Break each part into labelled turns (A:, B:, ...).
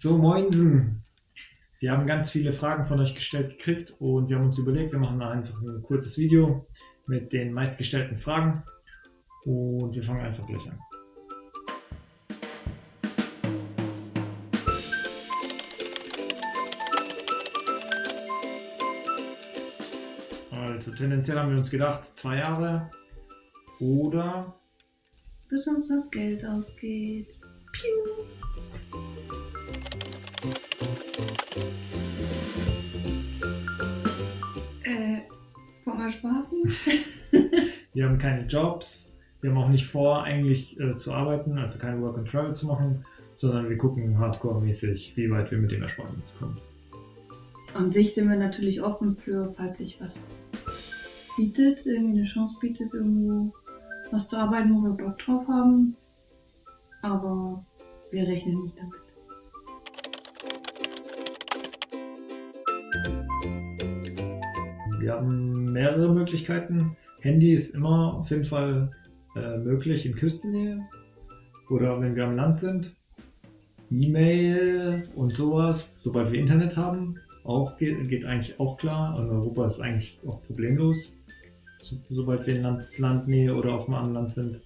A: So, Moinsen. Wir haben ganz viele Fragen von euch gestellt gekriegt und wir haben uns überlegt, wir machen einfach ein kurzes Video mit den meistgestellten Fragen und wir fangen einfach gleich an. Also tendenziell haben wir uns gedacht 2 Jahre oder
B: bis uns das Geld ausgeht. Piu. Wollen wir warten?
A: wir haben keine Jobs, wir haben auch nicht vor eigentlich zu arbeiten, also kein Work and Travel zu machen, sondern wir gucken hardcore-mäßig, wie weit wir mit dem Ersparen kommen.
B: An sich sind wir natürlich offen für, falls sich was bietet, irgendwie eine Chance bietet, irgendwo was zu arbeiten, wo wir Bock drauf haben. Aber wir rechnen nicht damit.
A: Wir haben mehrere Möglichkeiten. Handy ist immer auf jeden Fall möglich in Küstennähe oder wenn wir am Land sind. E-Mail und sowas, sobald wir Internet haben, auch geht eigentlich auch klar. In Europa ist eigentlich auch problemlos, sobald wir in Landnähe oder auf dem anderen Land sind.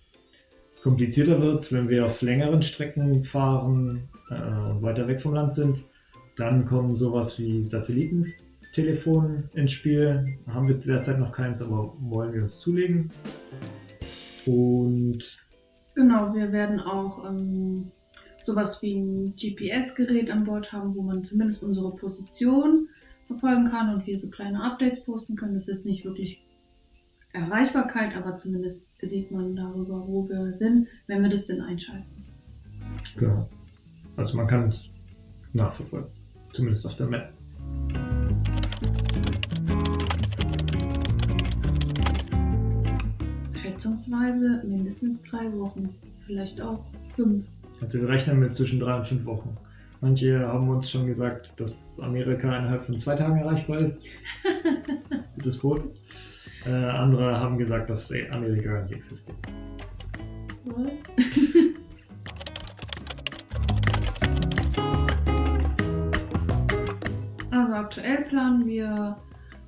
A: Komplizierter wird es, wenn wir auf längeren Strecken fahren und weiter weg vom Land sind. Dann kommen sowas wie Satellitentelefon ins Spiel. Haben wir derzeit noch keins, aber wollen wir uns zulegen. Und
B: genau, wir werden auch sowas wie ein GPS-Gerät an Bord haben, wo man zumindest unsere Position verfolgen kann und wir so kleine Updates posten können. Das ist nicht wirklich Erreichbarkeit, aber zumindest sieht man darüber, wo wir sind, wenn wir das denn einschalten.
A: genau. Also man kann es nachverfolgen, zumindest auf der Map.
B: Schätzungsweise mindestens 3 Wochen, vielleicht auch 5.
A: Also wir rechnen mit zwischen 3 und 5 Wochen. Manche haben uns schon gesagt, dass Amerika innerhalb von 2 Tagen erreichbar ist. Gutes Boot. Andere haben gesagt, dass Amerika gar nicht existiert.
B: Also aktuell planen wir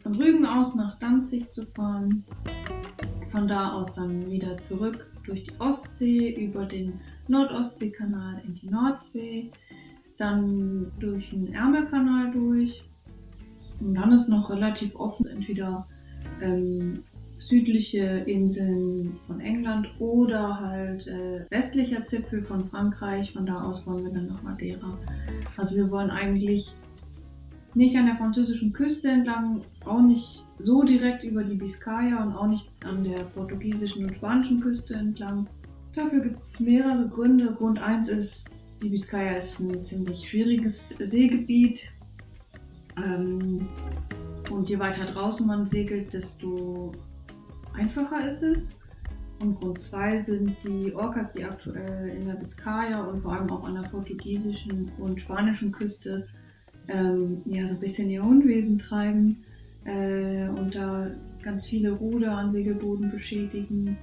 B: von Rügen aus nach Danzig zu fahren. Von da aus dann wieder zurück durch die Ostsee, über den Nordostseekanal in die Nordsee, dann durch den Ärmelkanal durch. Und dann ist noch relativ offen, entweder südliche Inseln von England oder halt westlicher Zipfel von Frankreich. Von da aus wollen wir dann nach Madeira. Also wir wollen eigentlich nicht an der französischen Küste entlang, auch nicht so direkt über die Biskaya und auch nicht an der portugiesischen und spanischen Küste entlang. Dafür gibt es mehrere Gründe. Grund 1 ist, die Biskaya ist ein ziemlich schwieriges Seegebiet. Und je weiter draußen man segelt, desto einfacher ist es. Und Grund 2 sind die Orcas, die aktuell in der Biskaya und vor allem auch an der portugiesischen und spanischen Küste so ein bisschen ihr Unwesen treiben und da ganz viele Ruder an Segelbooten beschädigen.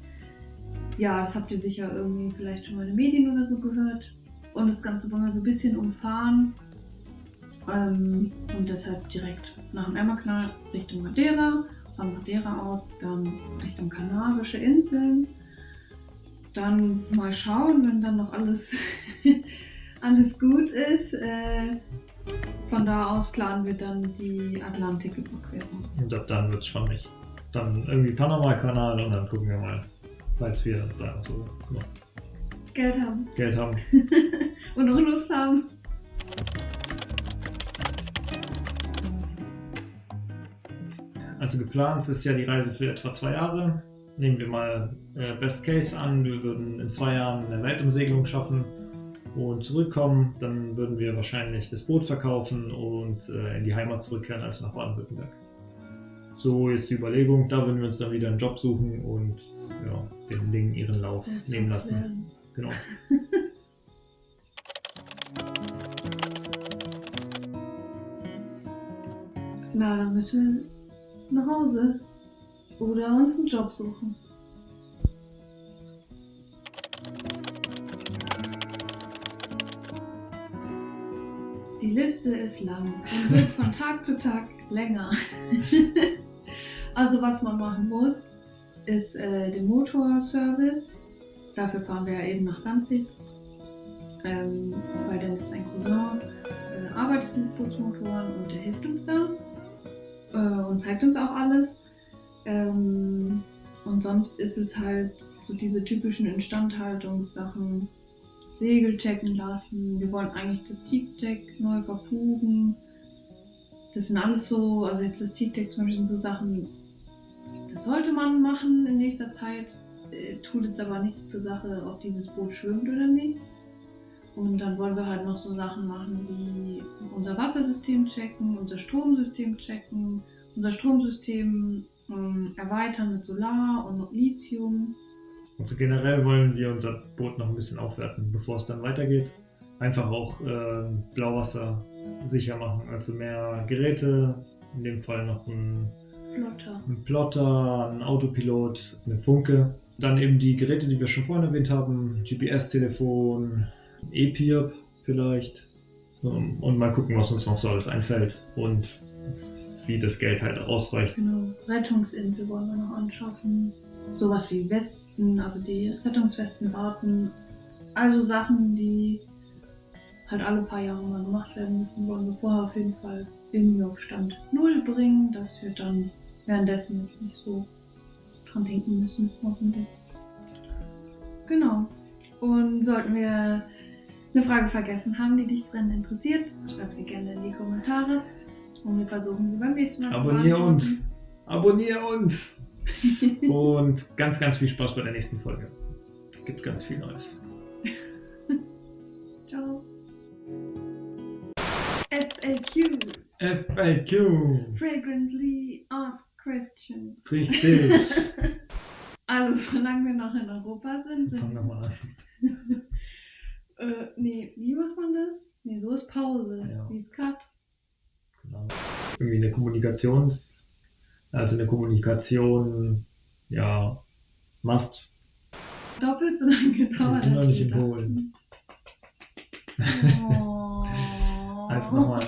B: Ja, das habt ihr sicher irgendwie vielleicht schon mal in den Medien oder so gehört. Und das Ganze wollen wir so ein bisschen umfahren. Und deshalb direkt nach dem Ärmelkanal Richtung Madeira, von Madeira aus dann Richtung Kanarische Inseln. Dann mal schauen, wenn dann noch alles gut ist. Von da aus planen wir dann die Atlantiküberquerung.
A: Und ab dann wird es spannend. Dann irgendwie Panama-Kanal und dann gucken wir mal, falls wir da so
B: Geld haben. Und noch Lust haben.
A: Also geplant ist ja die Reise für etwa 2 Jahre. Nehmen wir mal Best Case an, wir würden in 2 Jahren eine Weltumsegelung schaffen und zurückkommen, dann würden wir wahrscheinlich das Boot verkaufen und in die Heimat zurückkehren, also nach Baden-Württemberg. So jetzt die Überlegung, da würden wir uns dann wieder einen Job suchen und ja, den Dingen ihren Lauf nehmen lassen. Genau.
B: Na, dann müssen wir nach Hause oder uns einen Job suchen. Die Liste ist lang und wird von Tag zu Tag länger. Also was man machen muss, ist den Motorservice. Dafür fahren wir ja eben nach Danzig, weil dann ist ein Cousin, arbeitet mit Bootsmotoren und der hilft uns da und zeigt uns auch alles. Und sonst ist es halt so diese typischen Instandhaltungssachen, Segel checken lassen. Wir wollen eigentlich das Teakdeck neu verfugen. Das sind alles so, also jetzt das Teakdeck zum Beispiel sind so Sachen, das sollte man machen in nächster Zeit. Tut jetzt aber nichts zur Sache, ob dieses Boot schwimmt oder nicht. Und dann wollen wir halt noch so Sachen machen wie unser Wassersystem checken, unser Stromsystem checken, unser Stromsystem erweitern mit Solar und Lithium.
A: Also generell wollen wir unser Boot noch ein bisschen aufwerten, bevor es dann weitergeht. Einfach auch Blauwasser sicher machen, also mehr Geräte, in dem Fall noch ein Plotter, ein Autopilot, eine Funke. Dann eben die Geräte, die wir schon vorhin erwähnt haben, GPS-Telefon, E-Piep vielleicht. Und mal gucken, was uns noch so alles einfällt und wie das Geld halt ausreicht.
B: Genau, Rettungsinsel wollen wir noch anschaffen. Sowas wie Westen, also die Rettungswesten warten. Also Sachen, die halt alle paar Jahre mal gemacht werden müssen, wollen wir vorher auf jeden Fall irgendwie auf Stand 0 bringen, dass wir dann währenddessen jetzt nicht so dran denken müssen, hoffentlich. Genau. Und sollten wir eine Frage vergessen haben, die dich brennend interessiert, schreib sie gerne in die Kommentare und wir versuchen sie beim nächsten Mal zu beantworten.
A: Abonnier uns! Und ganz, ganz viel Spaß bei der nächsten Folge. Gibt ganz viel Neues.
B: Ciao. FAQ. Frequently Asked Questions.
A: Richtig.
B: Also solange wir noch in Europa sind.
A: Fang nochmal an.
B: Nee, wie macht man das? Nee, so ist Pause.
A: Ja.
B: Wie ist Cut?
A: Genau. Irgendwie eine Kommunikation, ja, must.
B: Doppelt so lange gedauert.
A: Wir sind noch
B: als
A: nicht
B: wir
A: in Polen.
B: dachten. Oh.
A: Also nochmal.